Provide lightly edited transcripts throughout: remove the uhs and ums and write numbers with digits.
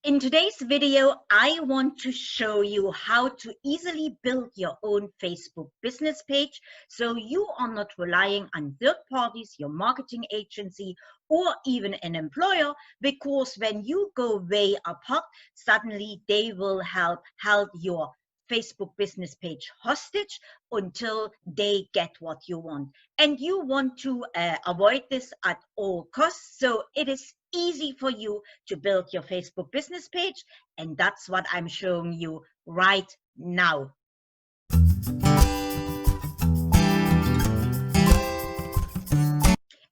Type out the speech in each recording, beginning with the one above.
In today's video, I want to show you how to easily build your own Facebook business page so you are not relying on third parties, your marketing agency, or even an employer, because when you go way apart, suddenly they will hold your Facebook business page hostage until they get what you want. And you want to avoid this at all costs. So it is easy for you to build your Facebook business page, and that's what I'm showing you right now.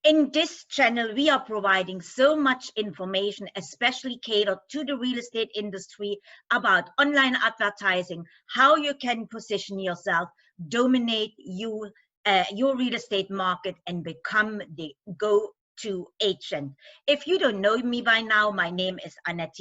In this channel, we are providing so much information, especially catered to the real estate industry, about online advertising, how you can position yourself, dominate your real estate market, and become the go-to agent. If you don't know me by now, my name is Annett.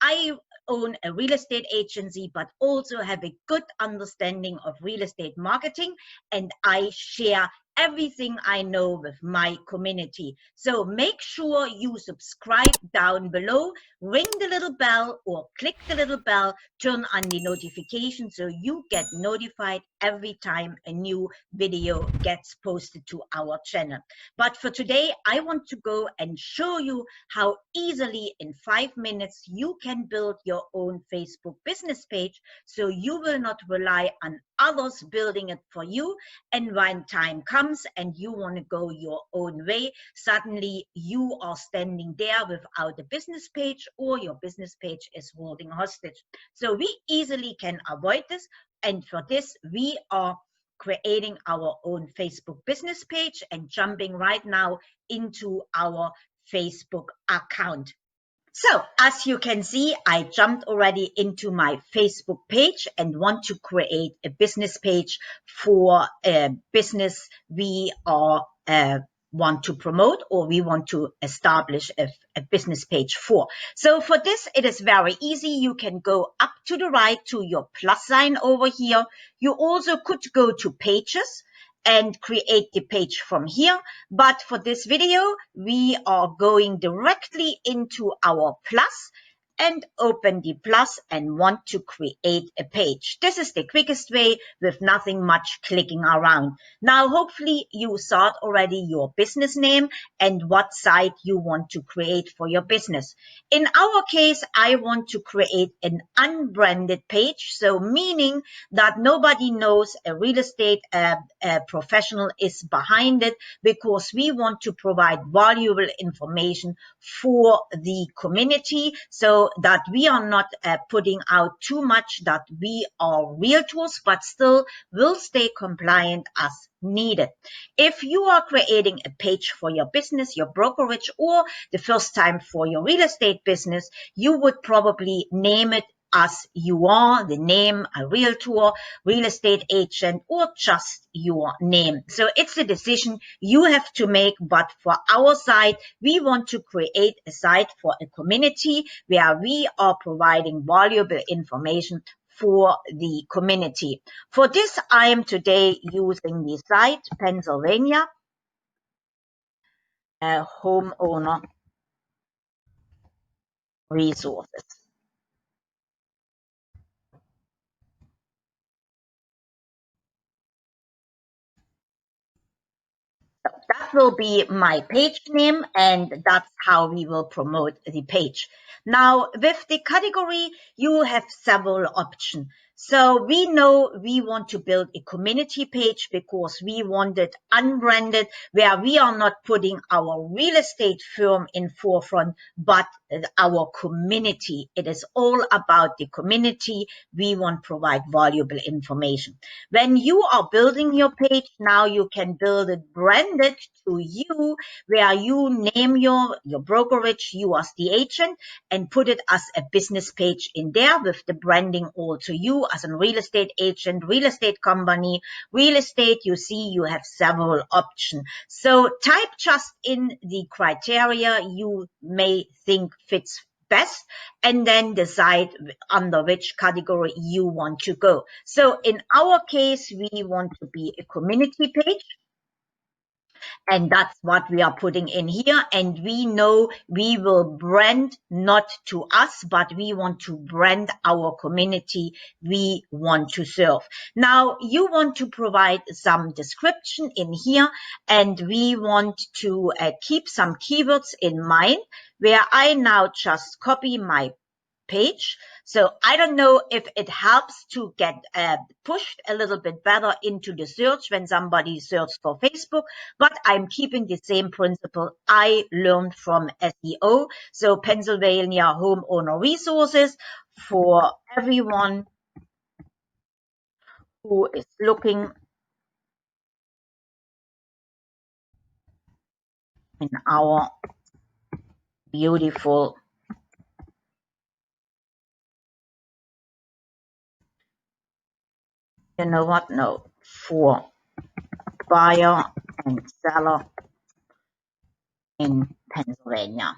I own a real estate agency, but also have a good understanding of real estate marketing, and I share everything I know with my community. So make sure you subscribe down below, ring the little bell or click the little bell, turn on the notification so you get notified every time a new video gets posted to our channel. But for today, I want to go and show you how easily in 5 minutes you can build your own Facebook business page so you will not rely on others building it for you. And when time comes and you want to go your own way, suddenly you are standing there without a business page, or your business page is holding hostage. So we easily can avoid this. And for this, we are creating our own Facebook business page and jumping right now into our Facebook account. So as you can see, I jumped already into my Facebook page and want to create a business page for a business we are want to promote, or we want to establish a business page for. So for this, it is very easy. You can go up to the right to your plus sign over here. You also could go to pages and create the page from here. But for this video, we are going directly into our plus and open the plus and want to create a page. This is the quickest way with nothing much clicking around. Now, hopefully you saw already your business name and what site you want to create for your business. In our case, I want to create an unbranded page. So meaning that nobody knows a real estate professional is behind it, because we want to provide valuable information for the community, so that we are not putting out too much that we are realtors, but still will stay compliant as needed. If you are creating a page for your business, your brokerage, or the first time for your real estate business, you would probably name it as you are, the name, a realtor, real estate agent, or just your name. So it's a decision you have to make. But for our side, we want to create a site for a community where we are providing valuable information for the community. For this, I am today using the site Pennsylvania Homeowner Resources. That will be my page name, and that's how we will promote the page. Now, with the category, you have several options. So we know we want to build a community page because we want it unbranded, where we are not putting our real estate firm in forefront, but our community. It is all about the community. We want to provide valuable information. When you are building your page, now you can build it branded to you, where you name your brokerage, you as the agent, and put it as a business page in there with the branding all to you as a real estate agent, real estate company, real estate. You see, you have several options. So type just in the criteria you may think fits best, and then decide under which category you want to go. So in our case, we want to be a community page. And that's what we are putting in here. And we know we will brand not to us, but we want to brand our community we want to serve. Now, you want to provide some description in here, and we want to keep some keywords in mind, where I now just copy my page. So I don't know if it helps to get pushed a little bit better into the search when somebody searches for Facebook, but I'm keeping the same principle I learned from SEO. So Pennsylvania Homeowner Resources, for everyone who is looking in our beautiful, you know what, no, for buyer and seller in Pennsylvania.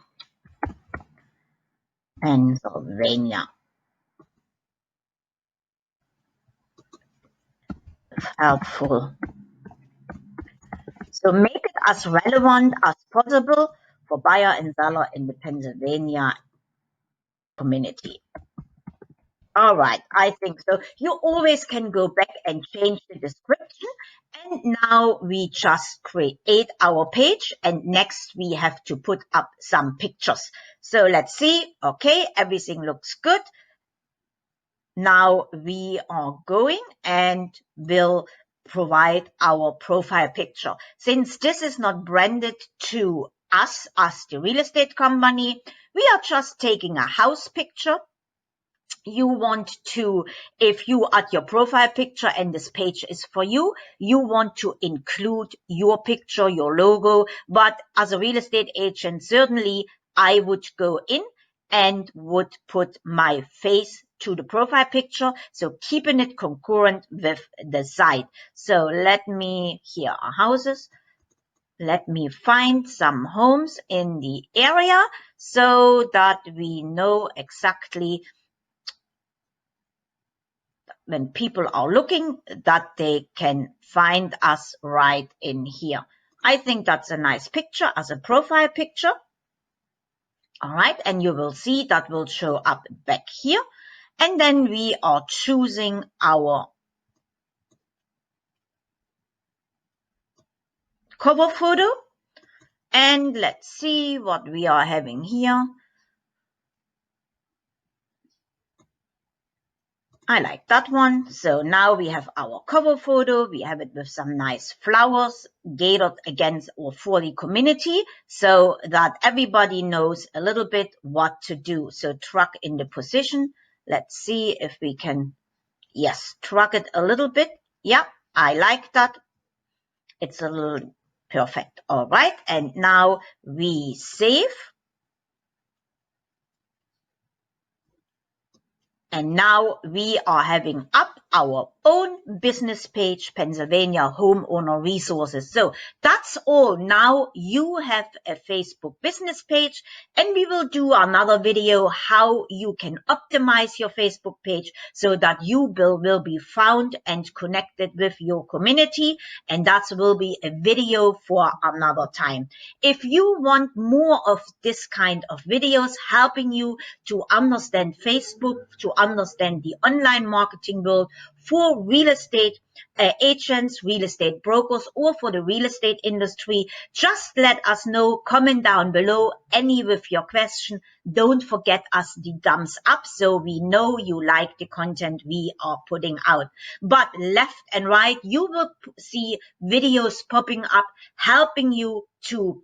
Helpful. So make it as relevant as possible for buyer and seller in the Pennsylvania community. All right, I think so. You always can go back and change the description. And now we just create our page, and next we have to put up some pictures. So let's see. Okay, everything looks good. Now we are going and will provide our profile picture. Since this is not branded to us as the real estate company, we are just taking a house picture. You want to, if you add your profile picture and this page is for you, you want to include your picture, your logo. But as a real estate agent, certainly I would go in and would put my face to the profile picture. So keeping it concurrent with the site. So let me, here are houses. Let me find some homes in the area so that we know exactly when people are looking that they can find us right in here. I think that's a nice picture as a profile picture. All right, and you will see that will show up back here. And then we are choosing our cover photo. And let's see what we are having here. I like that one. So now we have our cover photo. We have it with some nice flowers gathered against or for the community so that everybody knows a little bit what to do. So truck in the position. Let's see if we can, yes, truck it a little bit. Yep, I like that. It's a little perfect. All right. And now we save. And now we are having up our own business page, Pennsylvania Homeowner Resources. So that's all. Now you have a Facebook business page, and we will do another video how you can optimize your Facebook page so that you will be found and connected with your community. And that will be a video for another time. If you want more of this kind of videos helping you to understand Facebook, to understand the online marketing world for real estate agents, real estate brokers, or for the real estate industry, just let us know. Comment down below any with your question. Don't forget us the thumbs up so we know you like the content we are putting out. But left and right, you will see videos popping up helping you to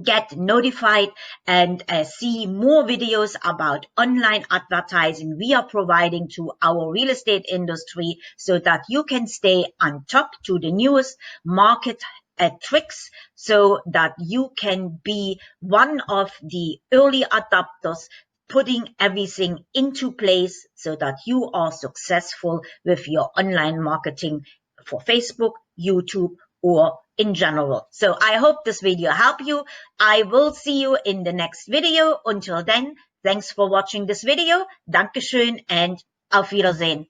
get notified and see more videos about online advertising we are providing to our real estate industry so that you can stay on top to the newest market tricks so that you can be one of the early adopters putting everything into place so that you are successful with your online marketing for Facebook, YouTube, or in general. So I hope this video helped you. I will see you in the next video. Until then, thanks for watching this video. Dankeschön and auf Wiedersehen.